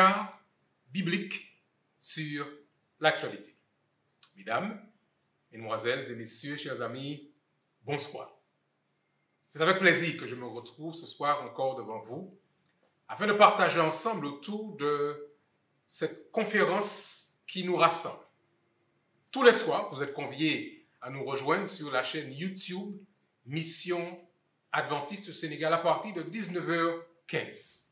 Regard biblique sur l'actualité. Mesdames, Mesdemoiselles et Messieurs, chers amis, bonsoir. C'est avec plaisir que je me retrouve ce soir encore devant vous afin de partager ensemble autour de cette conférence qui nous rassemble. Tous les soirs, vous êtes conviés à nous rejoindre sur la chaîne YouTube Mission Adventiste Sénégal à partir de 19h15.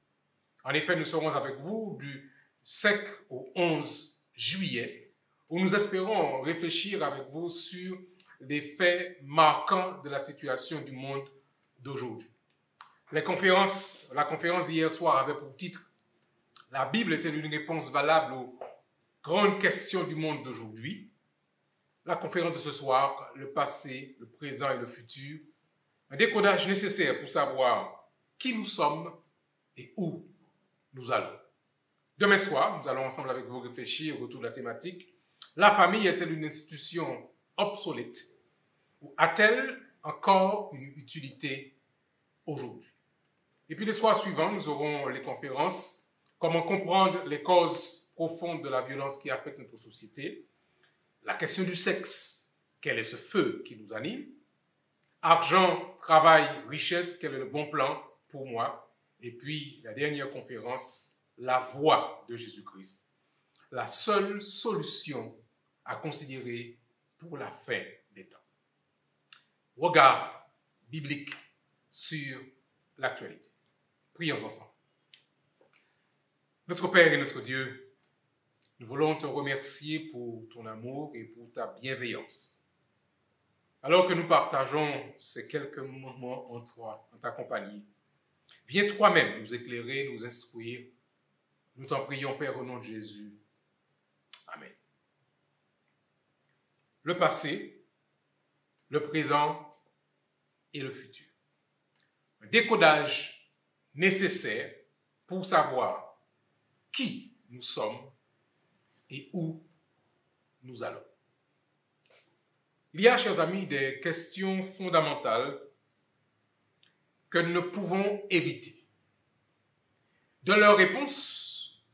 En effet, nous serons avec vous du 5 au 11 juillet où nous espérons réfléchir avec vous sur les faits marquants de la situation du monde d'aujourd'hui. La conférence d'hier soir avait pour titre « La Bible est-elle une réponse valable aux grandes questions du monde d'aujourd'hui ?» La conférence de ce soir, le passé, le présent et le futur, un décodage nécessaire pour savoir qui nous sommes et où nous allons. Demain soir, nous allons ensemble avec vous réfléchir autour de la thématique « La famille est-elle une institution obsolète ou a-t-elle encore une utilité aujourd'hui ?» Et puis les soirs suivants, nous aurons les conférences « Comment comprendre les causes profondes de la violence qui affecte notre société ?» La question du sexe, quel est ce feu qui nous anime? Argent, travail, richesse, quel est le bon plan pour moi? Et puis la dernière conférence, la voix de Jésus-Christ, la seule solution à considérer pour la fin des temps. Regard biblique sur l'actualité. Prions ensemble. Notre Père et notre Dieu, nous voulons te remercier pour ton amour et pour ta bienveillance. Alors que nous partageons ces quelques moments en ta compagnie, viens toi-même nous éclairer, nous instruire. Nous t'en prions, Père, au nom de Jésus. Amen. Le passé, le présent et le futur. Un décodage nécessaire pour savoir qui nous sommes et où nous allons. Il y a, chers amis, des questions fondamentales que nous ne pouvons éviter. De leur réponse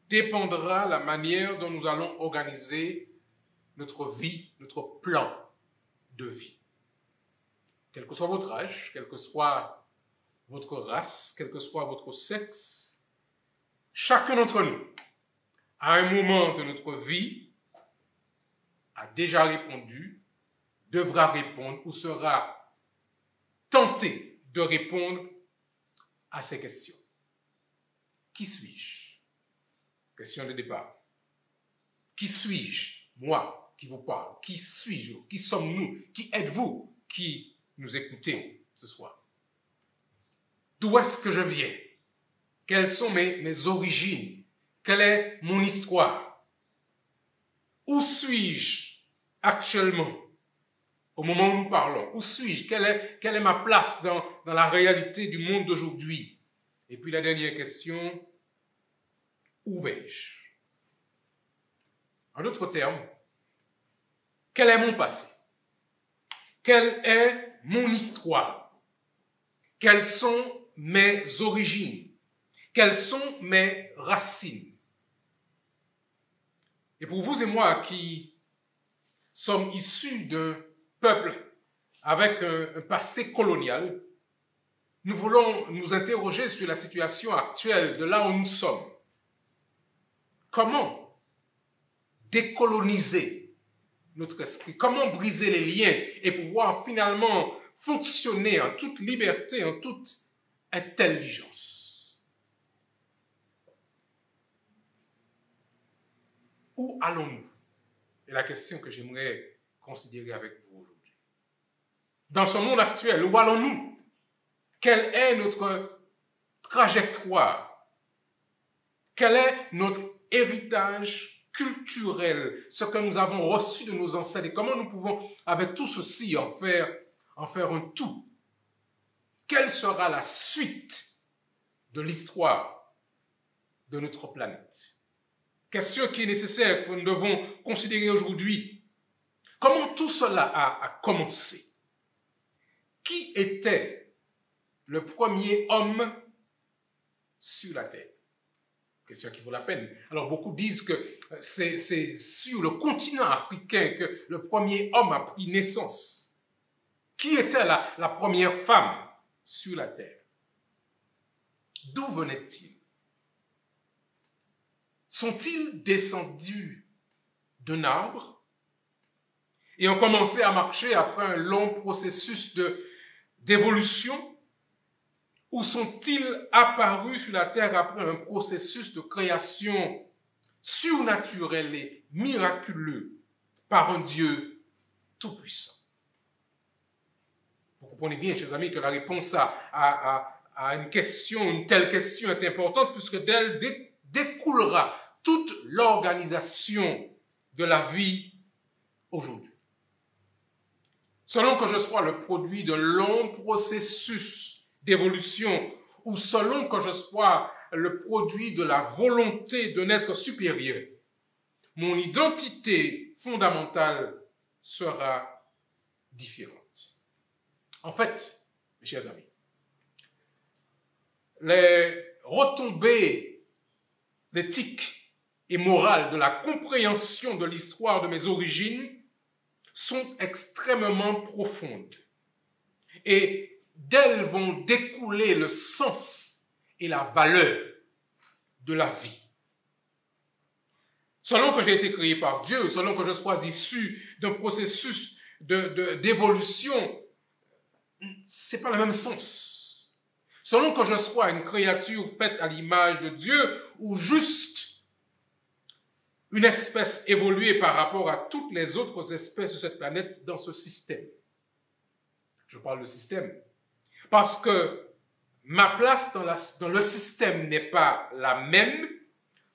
dépendra la manière dont nous allons organiser notre vie, notre plan de vie. Quel que soit votre âge, quel que soit votre race, quel que soit votre sexe, chacun d'entre nous, à un moment de notre vie, a déjà répondu, devra répondre ou sera tenté de répondre à ces questions. Qui suis-je? Question de départ. Qui suis-je? Moi qui vous parle. Qui suis-je? Qui sommes-nous? Qui êtes-vous qui nous écoutez ce soir? D'où est-ce que je viens? Quelles sont mes origines? Quelle est mon histoire? Où suis-je actuellement au moment où nous parlons? Où suis-je? Quelle est ma place dans la réalité du monde d'aujourd'hui? Et puis la dernière question, où vais-je? En d'autres termes, quel est mon passé? Quelle est mon histoire? Quelles sont mes origines? Quelles sont mes racines? Et pour vous et moi qui sommes issus d'un peuple avec un passé colonial, nous voulons nous interroger sur la situation actuelle de là où nous sommes. Comment décoloniser notre esprit? Comment briser les liens et pouvoir finalement fonctionner en toute liberté, en toute intelligence? Où allons-nous? C'est la question que j'aimerais considérer avec vous aujourd'hui. Dans ce monde actuel, où allons-nous? Quelle est notre trajectoire? Quel est notre héritage culturel? Ce que nous avons reçu de nos ancêtres et comment nous pouvons, avec tout ceci, en faire un tout? Quelle sera la suite de l'histoire de notre planète? Question qui est nécessaire, que nous devons considérer aujourd'hui. Comment tout cela a commencé? Qui était le premier homme sur la terre? Question qui vaut la peine. Alors beaucoup disent que c'est sur le continent africain que le premier homme a pris naissance. Qui était la première femme sur la terre? D'où venaient-ils? Sont-ils descendus d'un arbre et ont commencé à marcher après un long processus d'évolution? Ou sont-ils apparus sur la terre après un processus de création surnaturel et miraculeux par un Dieu tout-puissant? Vous comprenez bien, chers amis, que la réponse à une telle question est importante, puisque d'elle découlera toute l'organisation de la vie aujourd'hui. Selon que je sois le produit d'un long processus d'évolution, ou selon que je sois le produit de la volonté d'un être supérieur, mon identité fondamentale sera différente. En fait, mes chers amis, les retombées éthiques et morales de la compréhension de l'histoire de mes origines sont extrêmement profondes. Et d'elles vont découler le sens et la valeur de la vie. Selon que j'ai été créé par Dieu, selon que je sois issu d'un processus d'évolution, c'est pas le même sens. Selon que je sois une créature faite à l'image de Dieu ou juste une espèce évoluée par rapport à toutes les autres espèces de cette planète dans ce système. Je parle de système parce que ma place dans le système n'est pas la même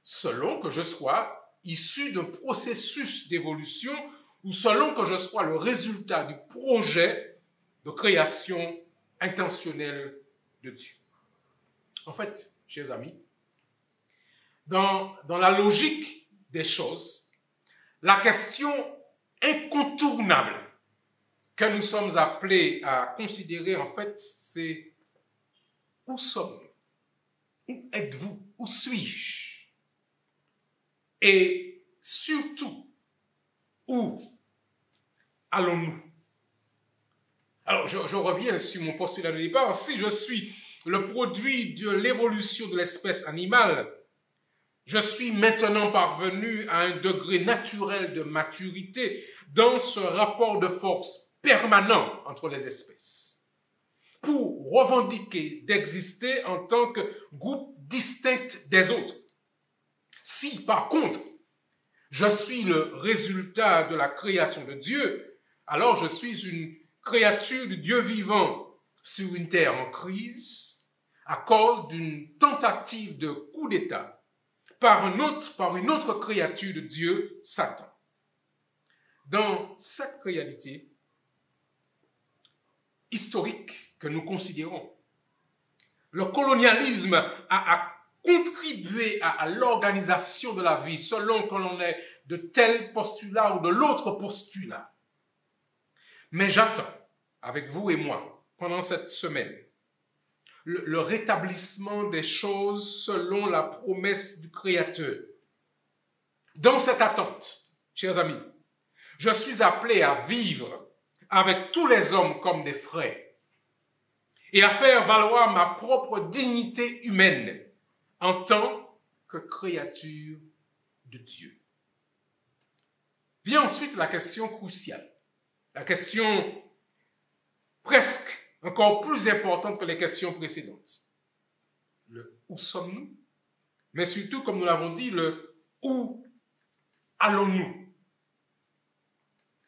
selon que je sois issu d'un processus d'évolution ou selon que je sois le résultat du projet de création intentionnelle de Dieu. En fait, chers amis, dans la logique des choses, la question incontournable que nous sommes appelés à considérer, en fait, c'est où sommes-nous? Où êtes-vous? Où suis-je? Et surtout, où allons-nous? Alors, je reviens sur mon postulat de départ. Si je suis le produit de l'évolution de l'espèce animale, je suis maintenant parvenu à un degré naturel de maturité dans ce rapport de force permanent entre les espèces, pour revendiquer d'exister en tant que groupe distinct des autres. Si, par contre, je suis le résultat de la création de Dieu, alors je suis une créature du Dieu vivant sur une terre en crise à cause d'une tentative de coup d'État par une autre créature de Dieu, Satan. Dans cette réalité historique que nous considérons, le colonialisme a contribué à l'organisation de la vie selon que l'on est de tel postulat ou de l'autre postulat. Mais j'attends, avec vous et moi, pendant cette semaine, le rétablissement des choses selon la promesse du Créateur. Dans cette attente, chers amis, je suis appelé à vivre avec tous les hommes comme des frères et à faire valoir ma propre dignité humaine en tant que créature de Dieu. Vient ensuite la question cruciale, la question presque encore plus importante que les questions précédentes. Le où sommes-nous? Mais surtout, comme nous l'avons dit, le où allons-nous?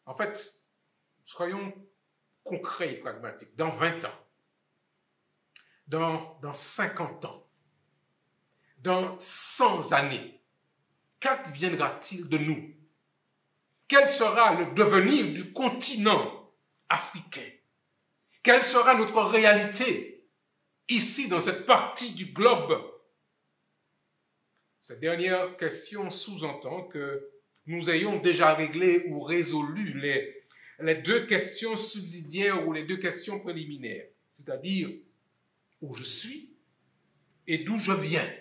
En fait, soyons concrets et pragmatiques. Dans 20 ans, dans 50 ans, dans 100 années, qu'adviendra-t-il de nous? Quel sera le devenir du continent africain? Quelle sera notre réalité ici dans cette partie du globe? Cette dernière question sous-entend que nous ayons déjà réglé ou résolu les deux questions subsidiaires ou les deux questions préliminaires, c'est-à-dire où je suis et d'où je viens.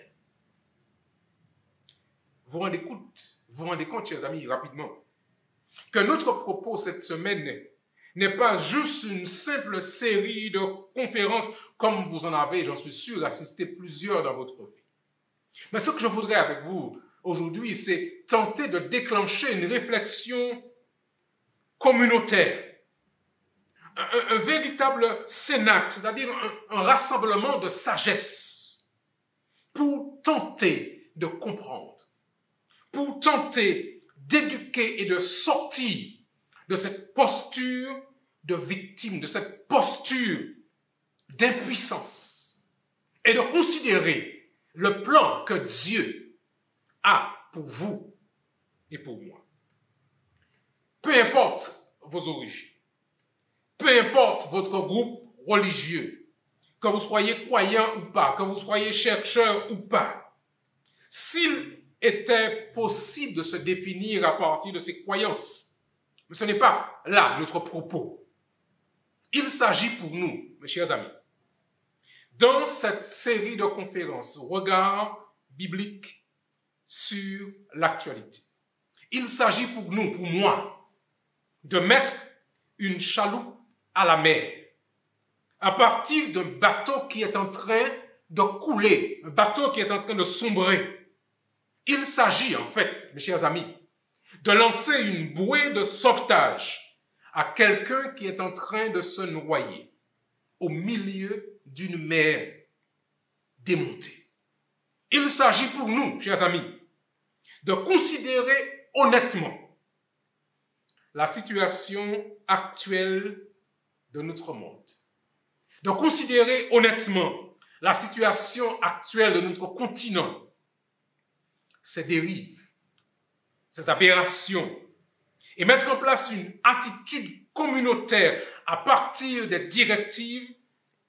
vous rendez compte, chers amis, rapidement, que notre propos cette semaine n'est pas juste une simple série de conférences comme vous en avez, j'en suis sûr, assisté plusieurs dans votre vie. Mais ce que je voudrais avec vous aujourd'hui, c'est tenter de déclencher une réflexion communautaire, un véritable cénacle, c'est-à-dire un rassemblement de sagesse pour tenter de comprendre, pour tenter d'éduquer et de sortir de cette posture de victime, de cette posture d'impuissance et de considérer le plan que Dieu a pour vous et pour moi. Peu importe vos origines, peu importe votre groupe religieux, que vous soyez croyant ou pas, que vous soyez chercheur ou pas, s'il était possible de se définir à partir de ses croyances, mais ce n'est pas là notre propos. Il s'agit pour nous, mes chers amis, dans cette série de conférences, regard biblique sur l'actualité. Il s'agit pour nous, pour moi, de mettre une chaloupe à la mer, à partir d'un bateau qui est en train de couler, un bateau qui est en train de sombrer. Il s'agit, en fait, mes chers amis, de lancer une bouée de sauvetage à quelqu'un qui est en train de se noyer au milieu d'une mer démontée. Il s'agit pour nous, chers amis, de considérer honnêtement la situation actuelle de notre monde, de considérer honnêtement la situation actuelle de notre continent, ses dérives, ses aberrations, et mettre en place une attitude communautaire à partir des directives,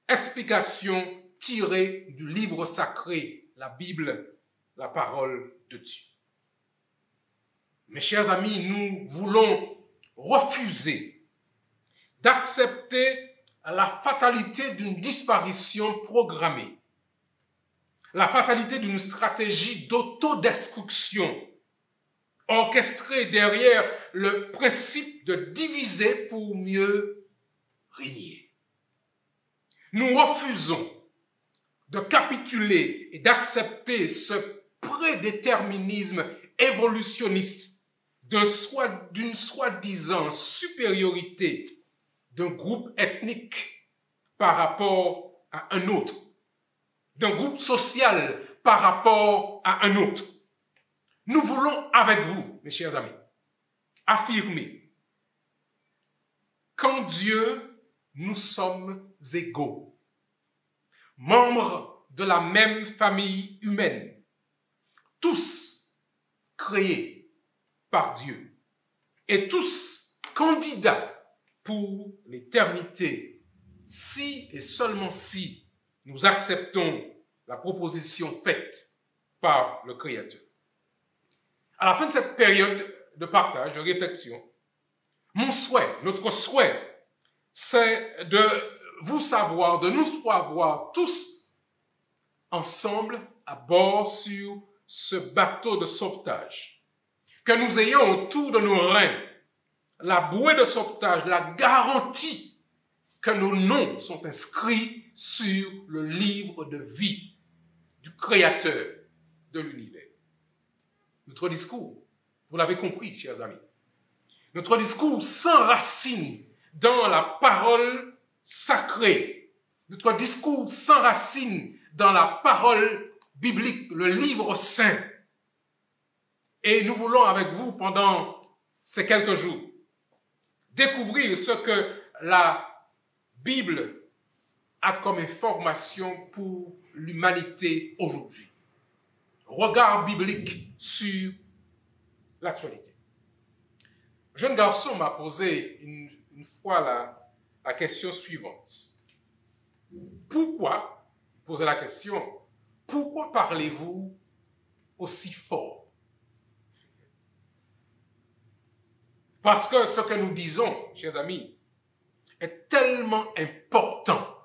explications tirées du livre sacré, la Bible, la parole de Dieu. Mes chers amis, nous voulons refuser d'accepter la fatalité d'une disparition programmée, la fatalité d'une stratégie d'autodestruction orchestrée derrière le principe de diviser pour mieux régner. Nous refusons de capituler et d'accepter ce prédéterminisme évolutionniste d'une soi-disant supériorité d'un groupe ethnique par rapport à un autre, d'un groupe social par rapport à un autre. Nous voulons avec vous, mes chers amis, affirmer qu'en Dieu, nous sommes égaux, membres de la même famille humaine, tous créés par Dieu et tous candidats pour l'éternité, si et seulement si nous acceptons la proposition faite par le Créateur. À la fin de cette période de partage, de réflexion, mon souhait, notre souhait, c'est de vous savoir, de nous savoir tous ensemble à bord sur ce bateau de sauvetage. Que nous ayons autour de nos reins la bouée de sauvetage, la garantie que nos noms sont inscrits sur le livre de vie du Créateur de l'univers. Notre discours, vous l'avez compris, chers amis, notre discours s'enracine dans la parole sacrée. Notre discours s'enracine dans la parole biblique, le livre saint. Et nous voulons avec vous, pendant ces quelques jours, découvrir ce que la Bible a comme information pour l'humanité aujourd'hui. Regard biblique sur l'actualité. Un jeune garçon m'a posé une fois la question suivante. Pourquoi, posez la question, pourquoi parlez-vous aussi fort? Parce que ce que nous disons, chers amis, est tellement important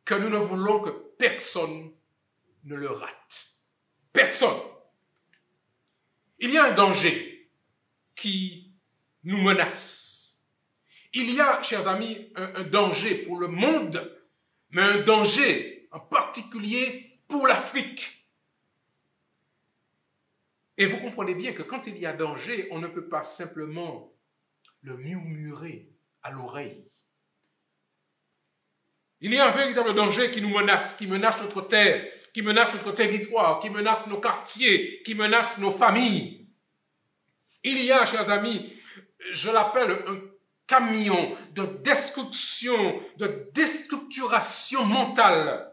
que nous ne voulons que personne ne le rate. Personne. Il y a un danger qui nous menace. Il y a, chers amis, un danger pour le monde, mais un danger en particulier pour l'Afrique. Et vous comprenez bien que quand il y a danger, on ne peut pas simplement le murmurer à l'oreille. Il y a un véritable danger qui nous menace, qui menace notre terre, qui menace notre territoire, qui menace nos quartiers, qui menace nos familles. Il y a, chers amis, je l'appelle un camion de destruction, de déstructuration mentale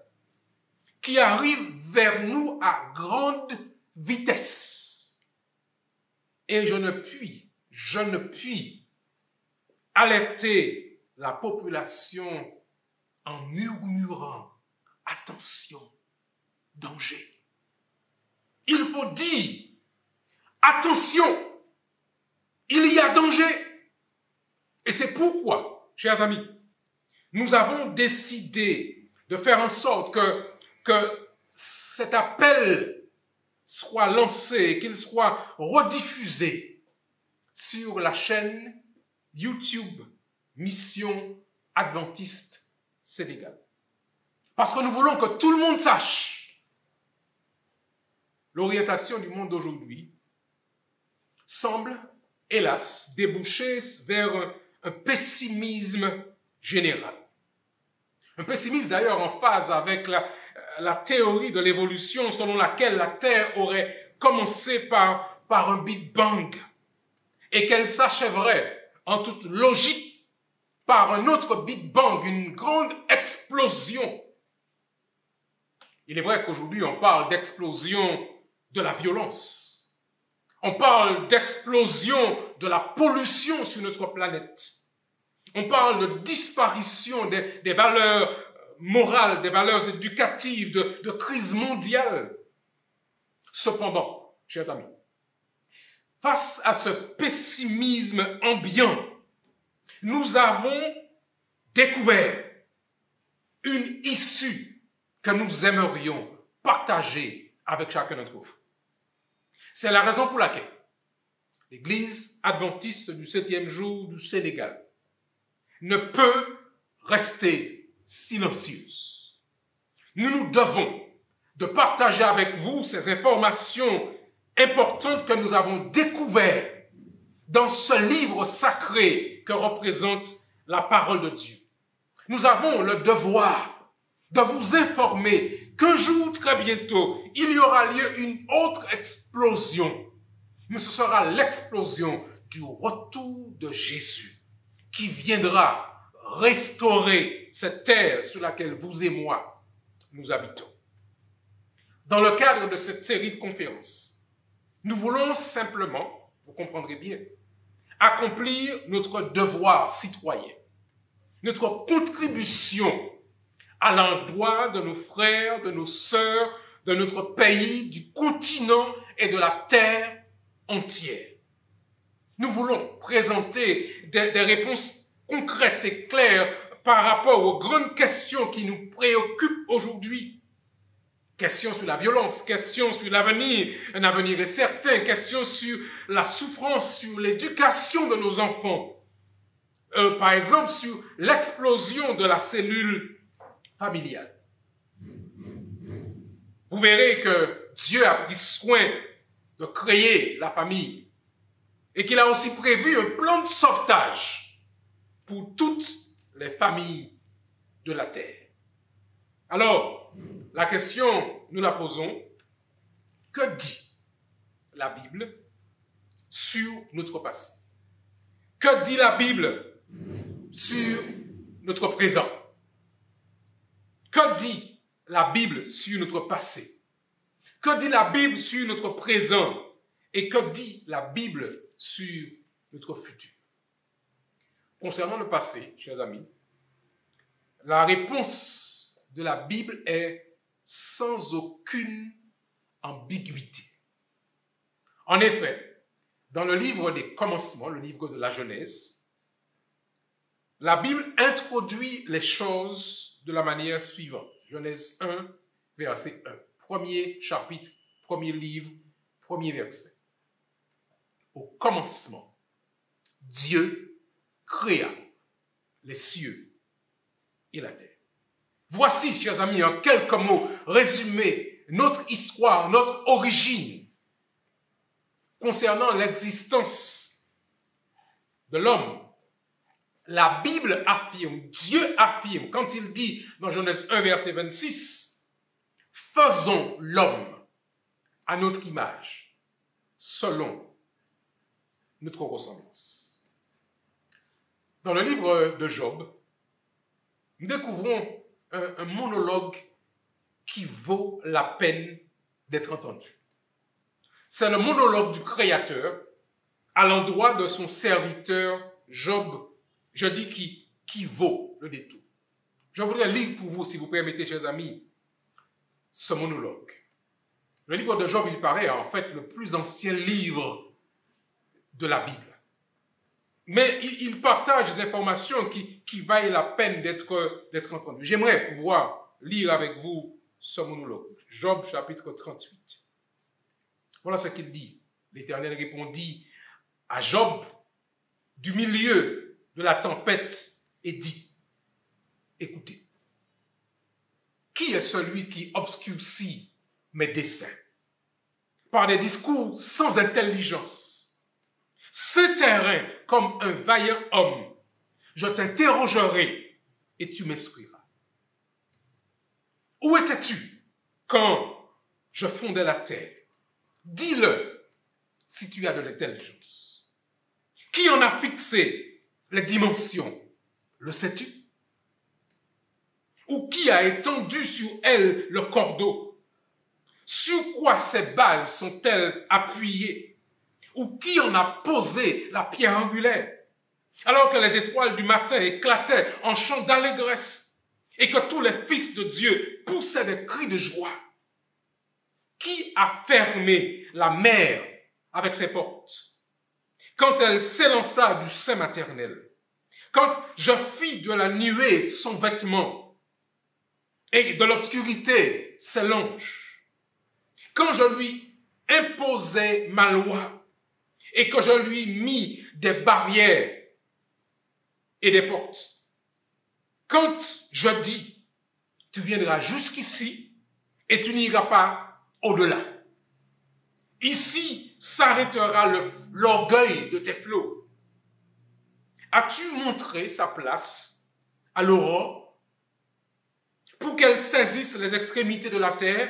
qui arrive vers nous à grande vitesse. Et je ne puis alerter la population en murmurant, attention, danger. Il faut dire, attention, il y a danger. Et c'est pourquoi, chers amis, nous avons décidé de faire en sorte que cet appel soit lancé, qu'il soit rediffusé sur la chaîne YouTube Mission Adventiste Sénégal. Parce que nous voulons que tout le monde sache l'orientation du monde d'aujourd'hui semble, hélas, déboucher vers un pessimisme général. Un pessimisme d'ailleurs en phase avec la théorie de l'évolution selon laquelle la Terre aurait commencé par un Big Bang et qu'elle s'achèverait en toute logique par un autre Big Bang, une grande explosion. Il est vrai qu'aujourd'hui on parle d'explosion de la violence. On parle d'explosion de la pollution sur notre planète. On parle de disparition des valeurs morales, des valeurs éducatives, de crise mondiale. Cependant, chers amis, face à ce pessimisme ambiant, nous avons découvert une issue que nous aimerions partager avec chacun d'entre vous. C'est la raison pour laquelle l'Église adventiste du 7e jour du Sénégal ne peut rester silencieuse. Nous nous devons de partager avec vous ces informations importantes que nous avons découvertes dans ce livre sacré que représente la parole de Dieu. Nous avons le devoir de vous informer qu'un jour, très bientôt, il y aura lieu une autre explosion. Mais ce sera l'explosion du retour de Jésus qui viendra restaurer cette terre sur laquelle vous et moi, nous habitons. Dans le cadre de cette série de conférences, nous voulons simplement, vous comprendrez bien, accomplir notre devoir citoyen, notre contribution à l'endroit de nos frères, de nos sœurs, de notre pays, du continent et de la terre entière. Nous voulons présenter des réponses concrètes et claires par rapport aux grandes questions qui nous préoccupent aujourd'hui. Questions sur la violence, questions sur l'avenir, un avenir incertain, questions sur la souffrance, sur l'éducation de nos enfants. Par exemple, sur l'explosion de la cellule familiale. Vous verrez que Dieu a pris soin de créer la famille et qu'il a aussi prévu un plan de sauvetage pour toutes les familles de la terre. Alors, la question, nous la posons, que dit la Bible sur notre passé? Que dit la Bible sur notre présent? Que dit la Bible sur notre passé? Que dit la Bible sur notre présent? Et que dit la Bible sur notre futur? Concernant le passé, chers amis, la réponse de la Bible est sans aucune ambiguïté. En effet, dans le livre des commencements, le livre de la Genèse, la Bible introduit les choses de la manière suivante. Genèse 1, verset 1. Premier chapitre, premier livre, premier verset. au commencement, Dieu créa les cieux et la terre. Voici, chers amis, en quelques mots, résumé notre histoire, notre origine concernant l'existence de l'homme. La Bible affirme, Dieu affirme, quand il dit dans Genèse 1, verset 26, « Faisons l'homme à notre image, selon notre ressemblance. » Dans le livre de Job, nous découvrons un monologue qui vaut la peine d'être entendu. C'est le monologue du Créateur à l'endroit de son serviteur Job. Je dis qui vaut le détour. Je voudrais lire pour vous, si vous permettez, chers amis, ce monologue. Le livre de Job, il paraît en fait le plus ancien livre de la Bible. Mais il partage des informations qui valent la peine d'être entendues. J'aimerais pouvoir lire avec vous ce monologue. Job, chapitre 38. Voilà ce qu'il dit. L'Éternel répondit à Job du milieu de la tempête et dit, écoutez, qui est celui qui obscurcit mes desseins par des discours sans intelligence? Serein comme un vaillant homme, je t'interrogerai et tu m'instruiras. Où étais-tu quand je fondais la terre? Dis-le si tu as de l'intelligence. Qui en a fixé les dimensions? Le sais-tu? Ou qui a étendu sur elle le cordeau? Sur quoi ces bases sont-elles appuyées? Ou qui en a posé la pierre angulaire? Alors que les étoiles du matin éclataient en chants d'allégresse et que tous les fils de Dieu poussaient des cris de joie. Qui a fermé la mer avec ses portes quand elle s'élança du sein maternel? Quand je fis de la nuée son vêtement et de l'obscurité ses langes, quand je lui imposai ma loi et que je lui mis des barrières et des portes, quand je dis, tu viendras jusqu'ici et tu n'iras pas au-delà. Ici s'arrêtera l'orgueil de tes flots. As-tu montré sa place à l'aurore pour qu'elle saisisse les extrémités de la terre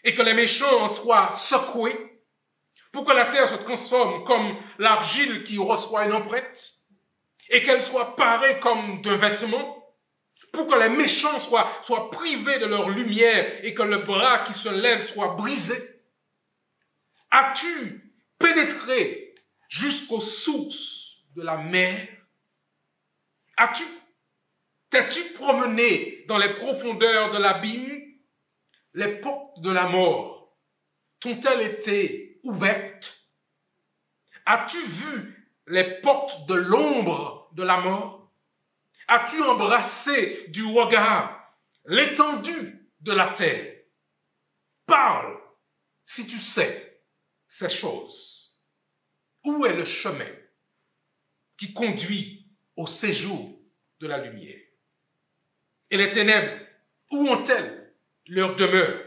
et que les méchants en soient secoués, pour que la terre se transforme comme l'argile qui reçoit une empreinte et qu'elle soit parée comme d'un vêtement, pour que les méchants soient privés de leur lumière et que le bras qui se lève soit brisé? As-tu pénétré jusqu'aux sources de la mer? T'es-tu promené dans les profondeurs de l'abîme? Les portes de la mort t'ont-elles été ouvertes? As-tu vu les portes de l'ombre de la mort? As-tu embrassé du regard l'étendue de la terre? Parle, si tu sais ces choses. Où est le chemin qui conduit au séjour de la lumière? Et les ténèbres, où ont-elles leur demeure?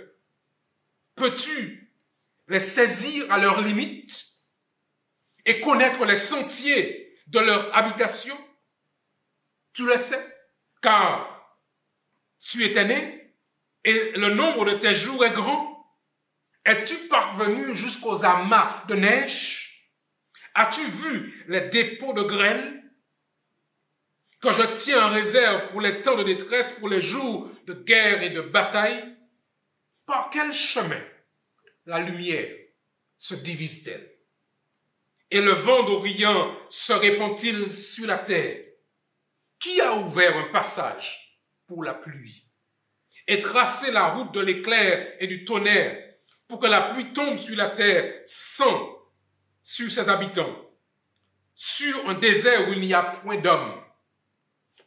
Peux-tu les saisir à leurs limites et connaître les sentiers de leur habitation? Tu le sais, car tu étais né et le nombre de tes jours est grand. Es-tu parvenu jusqu'aux amas de neige? As-tu vu les dépôts de grêle que je tiens en réserve pour les temps de détresse, pour les jours de guerre et de bataille? Par quel chemin la lumière se divise-t-elle? Et le vent d'Orient se répand-il sur la terre? Qui a ouvert un passage pour la pluie et tracé la route de l'éclair et du tonnerre pour que la pluie tombe sur la terre sans sur ses habitants, sur un désert où il n'y a point d'homme,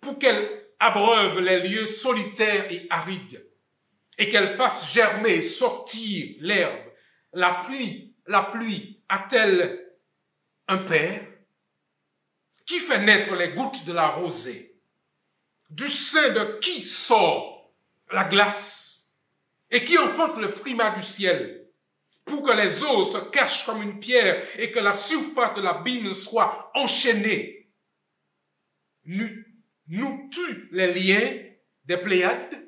pour qu'elle abreuve les lieux solitaires et arides et qu'elle fasse germer et sortir l'herbe? La pluie a-t-elle un père qui fait naître les gouttes de la rosée, du sein de qui sort la glace et qui enfante le frimas du ciel, pour que les eaux se cachent comme une pierre et que la surface de l'abîme soit enchaînée. Noues-tu les liens des Pléiades?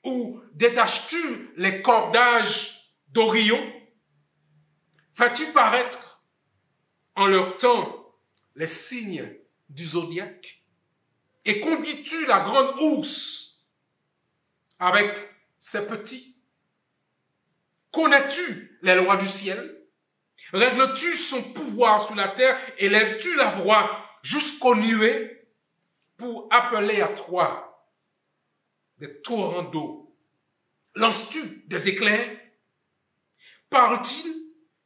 Ou détaches-tu les cordages d'Orion? Fais-tu paraître en leur temps les signes du zodiaque? Et conduis-tu la grande ours avec ses petits? Connais-tu les lois du ciel? Règles-tu son pouvoir sur la terre? Élèves-tu la voix jusqu'aux nuées pour appeler à toi des torrents d'eau? Lances-tu des éclairs? Parle-t-il?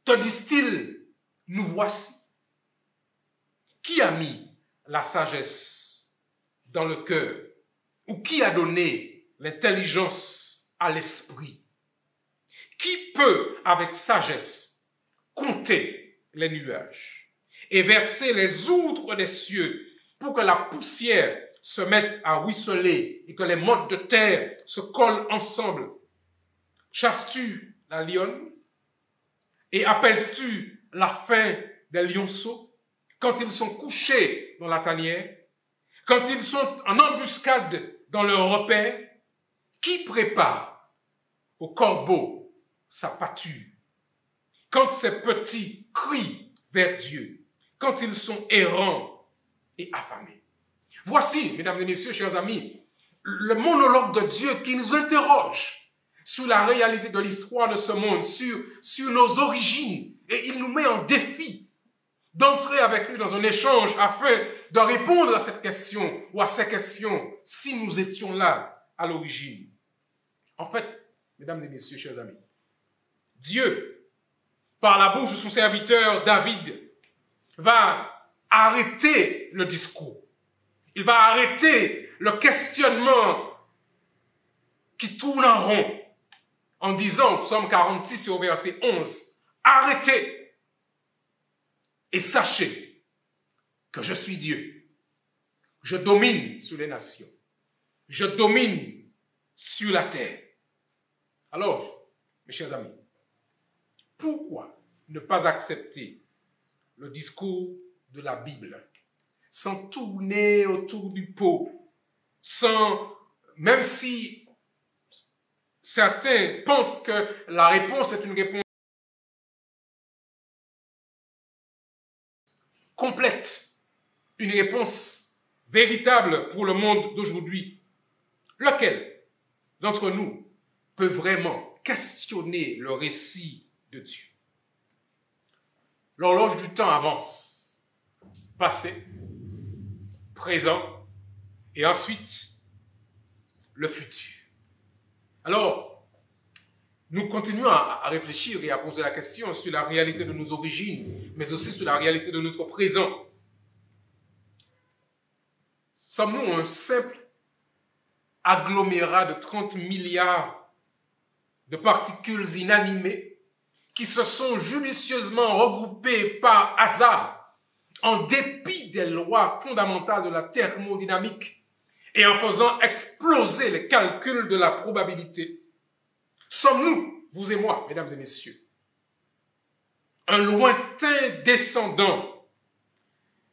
Te disent-ils, nous voici? Qui a mis la sagesse dans le cœur? Ou qui a donné l'intelligence à l'esprit? Qui peut, avec sagesse, compter les nuages et verser les outres des cieux pour que la poussière se mette à ruisseler et que les mottes de terre se collent ensemble? Chasses-tu la lionne et apaises-tu la faim des lionceaux quand ils sont couchés dans la tanière, quand ils sont en embuscade dans leur repère? Qui prépare au corbeau sa pâture quand ces petits crient vers Dieu, quand ils sont errants et affamés? Voici, mesdames et messieurs, chers amis, le monologue de Dieu qui nous interroge sur la réalité de l'histoire de ce monde, sur nos origines, et il nous met en défi d'entrer avec lui dans un échange afin de répondre à cette question ou à ces questions si nous étions là à l'origine. En fait, mesdames et messieurs, chers amis, Dieu, par la bouche de son serviteur David, va arrêter le discours. Il va arrêter le questionnement qui tourne en rond en disant, Psaume 46 au verset 11, « Arrêtez et sachez que je suis Dieu. Je domine sur les nations. Je domine sur la terre. » Alors, mes chers amis, pourquoi ne pas accepter le discours de la Bible sans tourner autour du pot, même si certains pensent que la réponse est une réponse complète, une réponse véritable pour le monde d'aujourd'hui. Lequel d'entre nous peut vraiment questionner le récit de Dieu? L'horloge du temps avance, passé, présent et ensuite le futur. Alors, nous continuons à réfléchir et à poser la question sur la réalité de nos origines, mais aussi sur la réalité de notre présent. Sommes-nous un simple agglomérat de 30 milliards de particules inanimées qui se sont judicieusement regroupées par hasard en dépit des lois fondamentales de la thermodynamique et en faisant exploser les calculs de la probabilité? Sommes-nous, vous et moi, mesdames et messieurs, un lointain descendant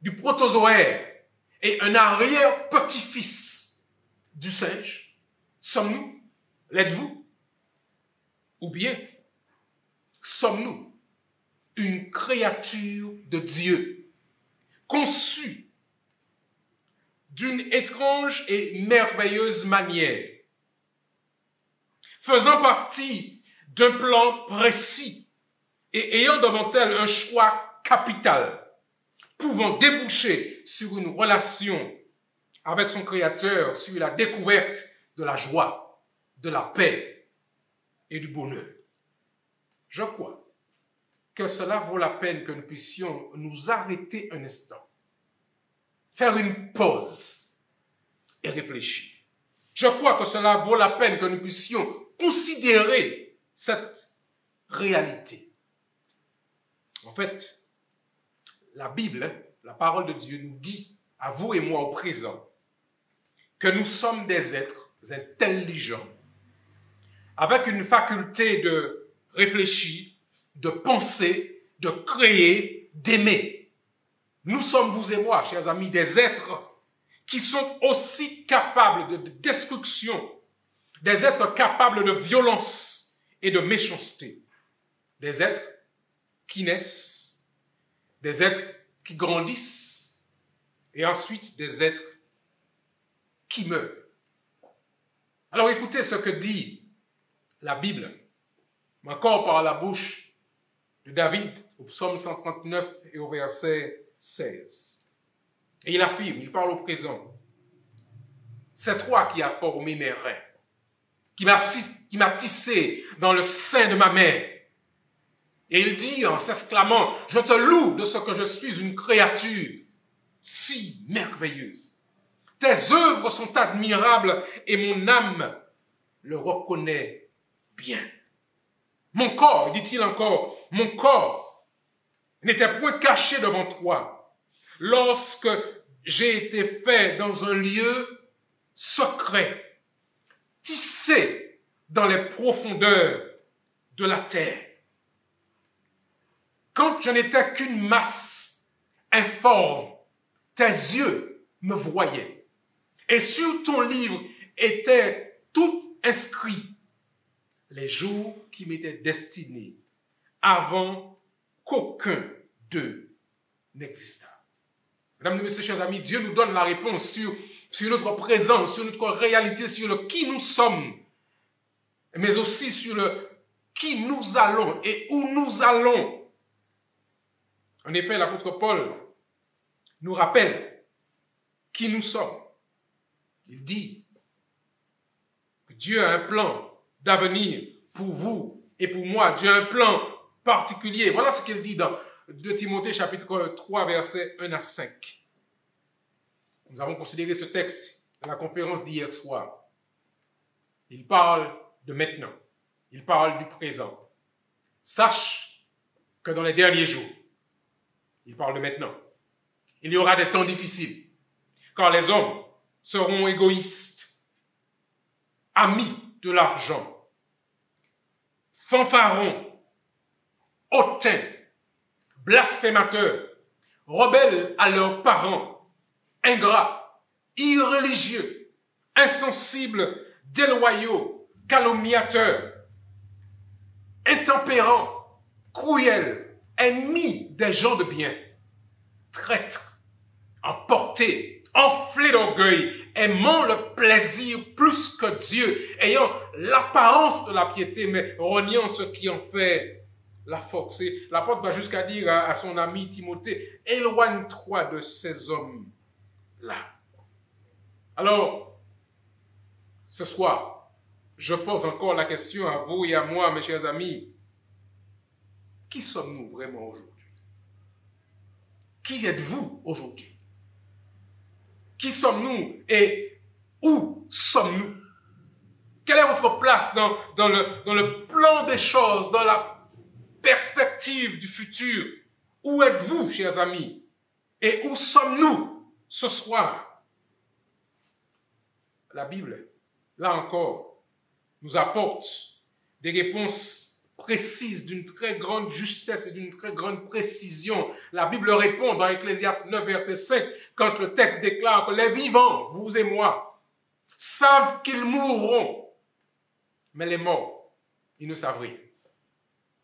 du protozoaire et un arrière-petit-fils du singe? Sommes-nous? L'êtes-vous? Ou bien sommes-nous une créature de Dieu, conçue d'une étrange et merveilleuse manière, faisant partie d'un plan précis et ayant devant elle un choix capital, pouvant déboucher sur une relation avec son Créateur, sur la découverte de la joie, de la paix et du bonheur? Je crois que cela vaut la peine que nous puissions nous arrêter un instant, faire une pause et réfléchir. Je crois que cela vaut la peine que nous puissions considérer cette réalité. En fait, la Bible, la parole de Dieu nous dit, à vous et moi au présent, que nous sommes des êtres intelligents, avec une faculté de réfléchir, de penser, de créer, d'aimer. Nous sommes, vous et moi, chers amis, des êtres qui sont aussi capables de destruction, des êtres capables de violence et de méchanceté, des êtres qui naissent, des êtres qui grandissent et ensuite des êtres qui meurent. Alors écoutez ce que dit la Bible, encore par la bouche de David au psaume 139 et au verset 16. Et il affirme, il parle au présent, « C'est toi qui as formé mes reins, qui m'a tissé dans le sein de ma mère. » Et il dit en s'exclamant, « Je te loue de ce que je suis une créature si merveilleuse. Tes œuvres sont admirables et mon âme le reconnaît bien. Mon corps, dit-il encore, mon corps n'était point caché devant toi lorsque j'ai été fait dans un lieu secret, tissé dans les profondeurs de la terre. Quand je n'étais qu'une masse informe, tes yeux me voyaient. Et sur ton livre étaient tout inscrits les jours qui m'étaient destinés avant qu'aucun d'eux n'existât. Mesdames et messieurs, chers amis, Dieu nous donne la réponse sur notre présence, sur notre réalité, sur le qui nous sommes, mais aussi sur le qui nous allons et où nous allons. En effet, l'apôtre Paul nous rappelle qui nous sommes. Il dit que Dieu a un plan d'avenir pour vous et pour moi. Dieu a un plan particulier. Voilà ce qu'il dit dans 2 Timothée chapitre 3 versets 1 à 5. Nous avons considéré ce texte à la conférence d'hier soir. Il parle de maintenant. Il parle du présent. Sache que dans les derniers jours, il parle de maintenant, il y aura des temps difficiles, car les hommes seront égoïstes, amis de l'argent, fanfarons, hautains, blasphémateurs, rebelles à leurs parents, ingrats, irréligieux, insensibles, déloyaux, calomniateurs, intempérants, cruels, ennemis des gens de bien, traîtres, emportés, enflés d'orgueil, aimant le plaisir plus que Dieu, ayant l'apparence de la piété, mais reniant ce qui en fait la force. Et l'apôtre va jusqu'à dire à son ami Timothée, éloigne-toi de ces hommes-là. Alors, ce soir, je pose encore la question à vous et à moi, mes chers amis. Qui sommes-nous vraiment aujourd'hui? Qui êtes-vous aujourd'hui? Qui sommes-nous et où sommes-nous? Quelle est votre place dans le plan des choses, dans la perspective du futur? Où êtes-vous, chers amis? Et où sommes-nous ce soir? La Bible, là encore, nous apporte des réponses précises, d'une très grande justesse et d'une très grande précision. La Bible répond dans Ecclésiaste 9, verset 5, quand le texte déclare que les vivants, vous et moi, savent qu'ils mourront, mais les morts, ils ne savent rien.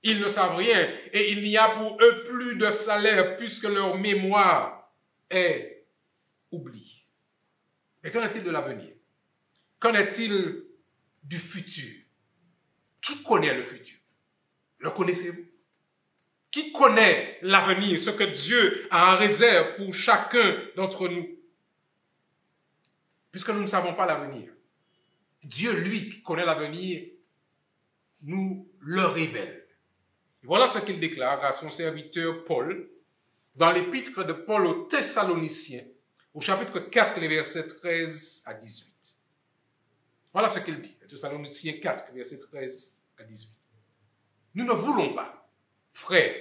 Ils ne savent rien et il n'y a pour eux plus de salaire puisque leur mémoire est oubliée. Mais qu'en est-il de l'avenir? Qu'en est-il du futur? Qui connaît le futur? Le connaissez-vous? Qui connaît l'avenir, ce que Dieu a en réserve pour chacun d'entre nous? Puisque nous ne savons pas l'avenir, Dieu, lui, qui connaît l'avenir, nous le révèle. Et voilà ce qu'il déclare à son serviteur Paul dans l'épître de Paul aux Thessaloniciens, au chapitre 4, les versets 13 à 18. Voilà ce qu'il dit, Thessaloniciens 4, versets 13 à 18. Nous ne voulons pas, frères,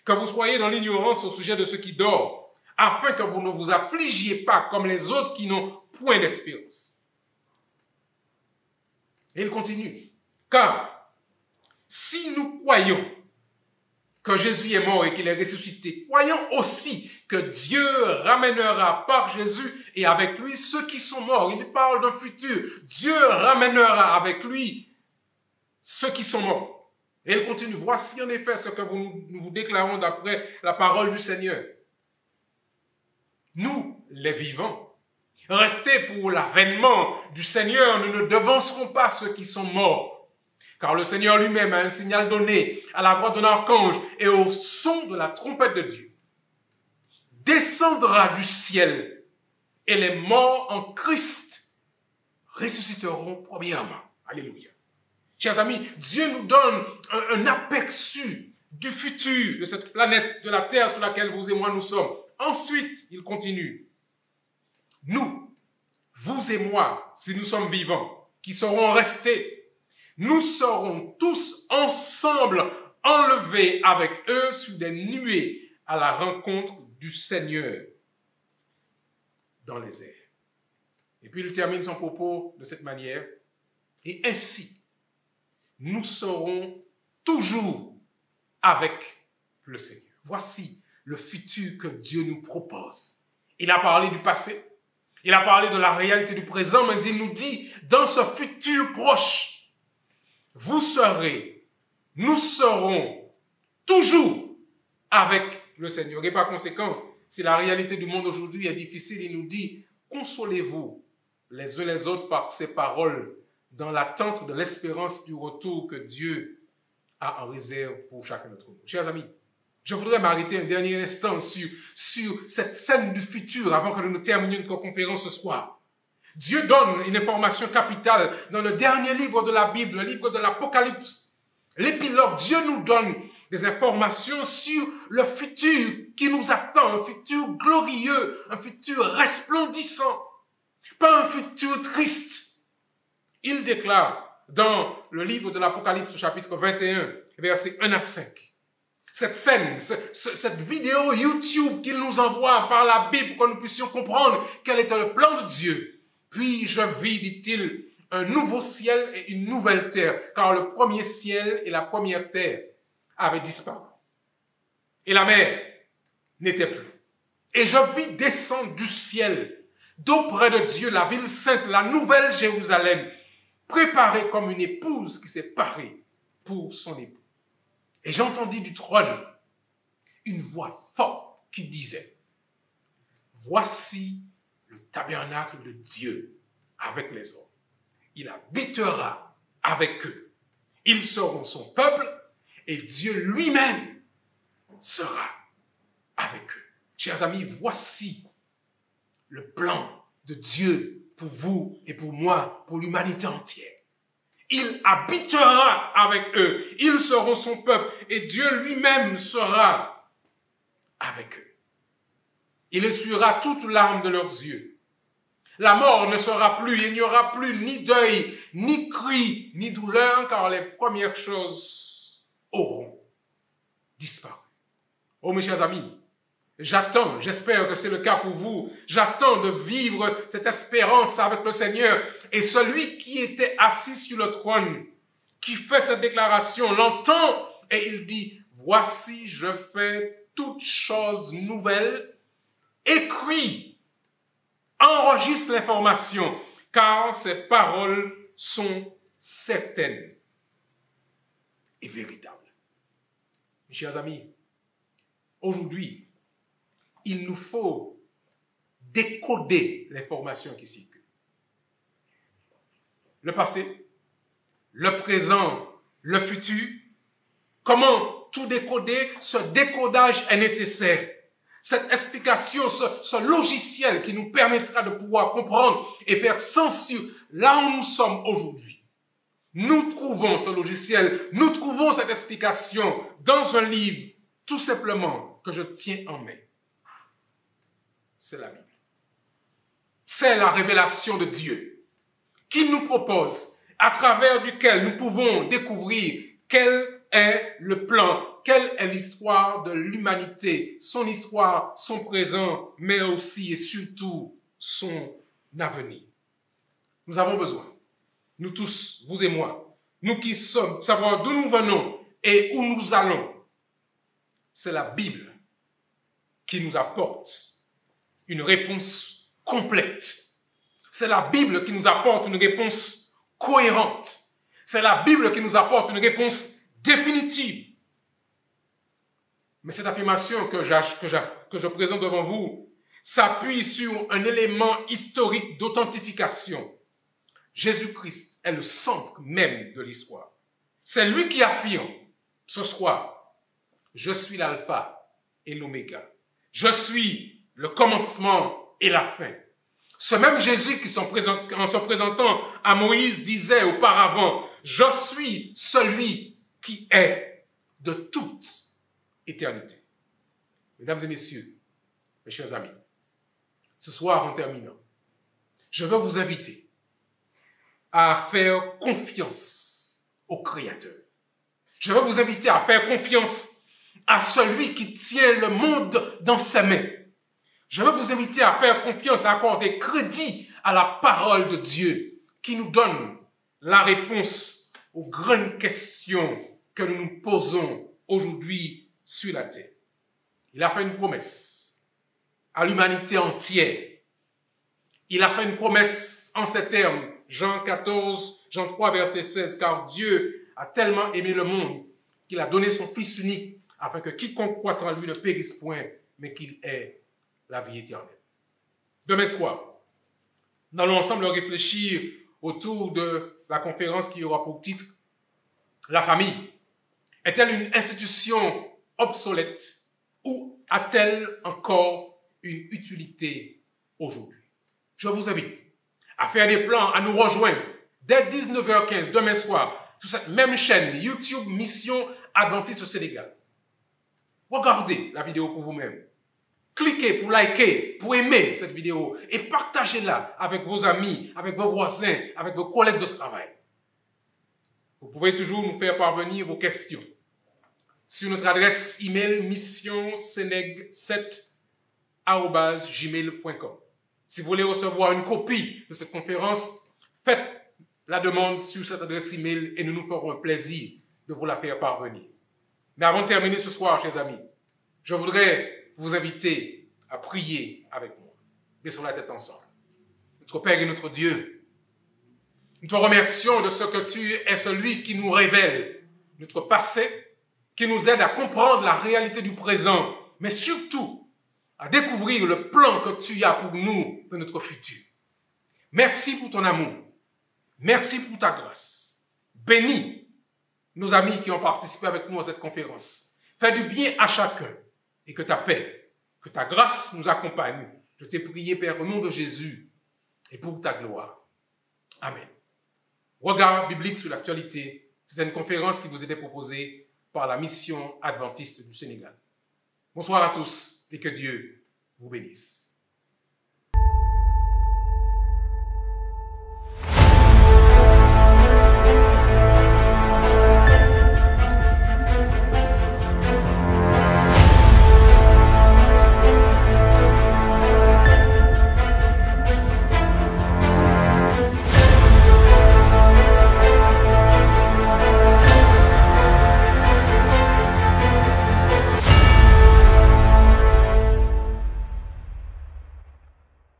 que vous soyez dans l'ignorance au sujet de ceux qui dorment, afin que vous ne vous affligiez pas comme les autres qui n'ont point d'espérance. Et il continue. Car si nous croyons que Jésus est mort et qu'il est ressuscité, croyons aussi que Dieu ramènera par Jésus et avec lui ceux qui sont morts. Il parle d'un futur. Dieu ramènera avec lui ceux qui sont morts. Et il continue. Voici en effet ce que nous vous déclarons d'après la parole du Seigneur. Nous, les vivants, restés pour l'avènement du Seigneur, nous ne devancerons pas ceux qui sont morts. Car le Seigneur lui-même a un signal donné à la voix d'un archange et au son de la trompette de Dieu. Descendra du ciel et les morts en Christ ressusciteront premièrement. Alléluia. Chers amis, Dieu nous donne un aperçu du futur de cette planète, de la terre sur laquelle vous et moi nous sommes. Ensuite, il continue. Nous, vous et moi, si nous sommes vivants, qui serons restés, nous serons tous ensemble enlevés avec eux sur des nuées à la rencontre du Seigneur dans les airs. Et puis il termine son propos de cette manière. Et ainsi, nous serons toujours avec le Seigneur. Voici le futur que Dieu nous propose. Il a parlé du passé, il a parlé de la réalité du présent, mais il nous dit, dans ce futur proche, nous serons toujours avec le Seigneur. Et par conséquent, si la réalité du monde aujourd'hui est difficile, il nous dit, consolez-vous les uns les autres par ces paroles dans l'attente de l'espérance du retour que Dieu a en réserve pour chacun d'entre nous. Chers amis, je voudrais m'arrêter un dernier instant sur cette scène du futur avant que nous terminions notre conférence ce soir. Dieu donne une information capitale dans le dernier livre de la Bible, le livre de l'Apocalypse. L'épilogue, Dieu nous donne des informations sur le futur qui nous attend, un futur glorieux, un futur resplendissant, pas un futur triste. Il déclare dans le livre de l'Apocalypse, chapitre 21, versets 1 à 5. Cette scène, cette vidéo YouTube qu'il nous envoie par la Bible pour que nous puissions comprendre quel était le plan de Dieu. Puis je vis, dit-il, un nouveau ciel et une nouvelle terre, car le premier ciel et la première terre avaient disparu. Et la mer n'était plus. Et je vis descendre du ciel, d'auprès de Dieu, la ville sainte, la nouvelle Jérusalem, préparée comme une épouse qui s'est parée pour son époux. Et j'entendis du trône une voix forte qui disait, « Voici le tabernacle de Dieu avec les hommes. Il habitera avec eux. Ils seront son peuple et Dieu lui-même sera avec eux. » Chers amis, voici le plan de Dieu pour vous et pour moi, pour l'humanité entière. Il habitera avec eux. Ils seront son peuple et Dieu lui-même sera avec eux. Il essuiera toute larme de leurs yeux. La mort ne sera plus, il n'y aura plus ni deuil, ni cri, ni douleur, car les premières choses auront disparu. Oh mes chers amis, j'attends, j'espère que c'est le cas pour vous, j'attends de vivre cette espérance avec le Seigneur. Et celui qui était assis sur le trône, qui fait cette déclaration, l'entend et il dit, « Voici, je fais toutes choses nouvelles. » Écris, enregistre l'information, car ces paroles sont certaines et véritables. Mes chers amis, aujourd'hui, il nous faut décoder l'information qui circule. Le passé, le présent, le futur. Comment tout décoder? Ce décodage est nécessaire. Cette explication, ce logiciel qui nous permettra de pouvoir comprendre et faire sens sur là où nous sommes aujourd'hui. Nous trouvons ce logiciel, nous trouvons cette explication dans un livre, tout simplement, que je tiens en main. C'est la Bible. C'est la révélation de Dieu qu'il nous propose, à travers duquel nous pouvons découvrir quelle est le plan? Quelle est l'histoire de l'humanité? Son histoire, son présent, mais aussi et surtout son avenir. Nous avons besoin, nous tous, vous et moi, nous qui sommes, savoir d'où nous venons et où nous allons. C'est la Bible qui nous apporte une réponse complète. C'est la Bible qui nous apporte une réponse cohérente. C'est la Bible qui nous apporte une réponse définitive. Mais cette affirmation que je présente devant vous s'appuie sur un élément historique d'authentification. Jésus-Christ est le centre même de l'histoire. C'est lui qui affirme ce soir, je suis l'alpha et l'oméga. Je suis le commencement et la fin. Ce même Jésus qui, en se présentant à Moïse, disait auparavant, je suis celui qui est de toute éternité. Mesdames et messieurs, mes chers amis, ce soir en terminant, je veux vous inviter à faire confiance au Créateur. Je veux vous inviter à faire confiance à celui qui tient le monde dans ses mains. Je veux vous inviter à faire confiance, à accorder crédit à la parole de Dieu qui nous donne la réponse aux grandes questions que nous nous posons aujourd'hui sur la terre. Il a fait une promesse à l'humanité entière. Il a fait une promesse en ces termes, Jean 3, verset 16, car Dieu a tellement aimé le monde qu'il a donné son Fils unique afin que quiconque croit en lui ne périsse point, mais qu'il ait la vie éternelle. Demain soir, nous allons ensemble réfléchir autour de la conférence qui aura pour titre « La famille est-elle une institution obsolète ou a-t-elle encore une utilité aujourd'hui ?» Je vous invite à faire des plans, à nous rejoindre dès 19h15 demain soir sur cette même chaîne YouTube Mission Adventiste au Sénégal. Regardez la vidéo pour vous-même. Cliquez pour liker, pour aimer cette vidéo et partagez-la avec vos amis, avec vos voisins, avec vos collègues de travail. Vous pouvez toujours nous faire parvenir vos questions sur notre adresse email missionseneg7@gmail.com. Si vous voulez recevoir une copie de cette conférence, faites la demande sur cette adresse email et nous nous ferons un plaisir de vous la faire parvenir. Mais avant de terminer ce soir, chers amis, je voudrais vous inviter à prier avec moi. Baissons la tête ensemble. Notre Père et notre Dieu, nous te remercions de ce que tu es celui qui nous révèle notre passé, qui nous aide à comprendre la réalité du présent, mais surtout à découvrir le plan que tu as pour nous de notre futur. Merci pour ton amour. Merci pour ta grâce. Bénis nos amis qui ont participé avec nous à cette conférence. Fais du bien à chacun et que ta paix, que ta grâce nous accompagne. Je t'ai prié, Père, au nom de Jésus et pour ta gloire. Amen. Regard biblique sur l'actualité. C'est une conférence qui vous était proposée par la Mission Adventiste du Sénégal. Bonsoir à tous et que Dieu vous bénisse.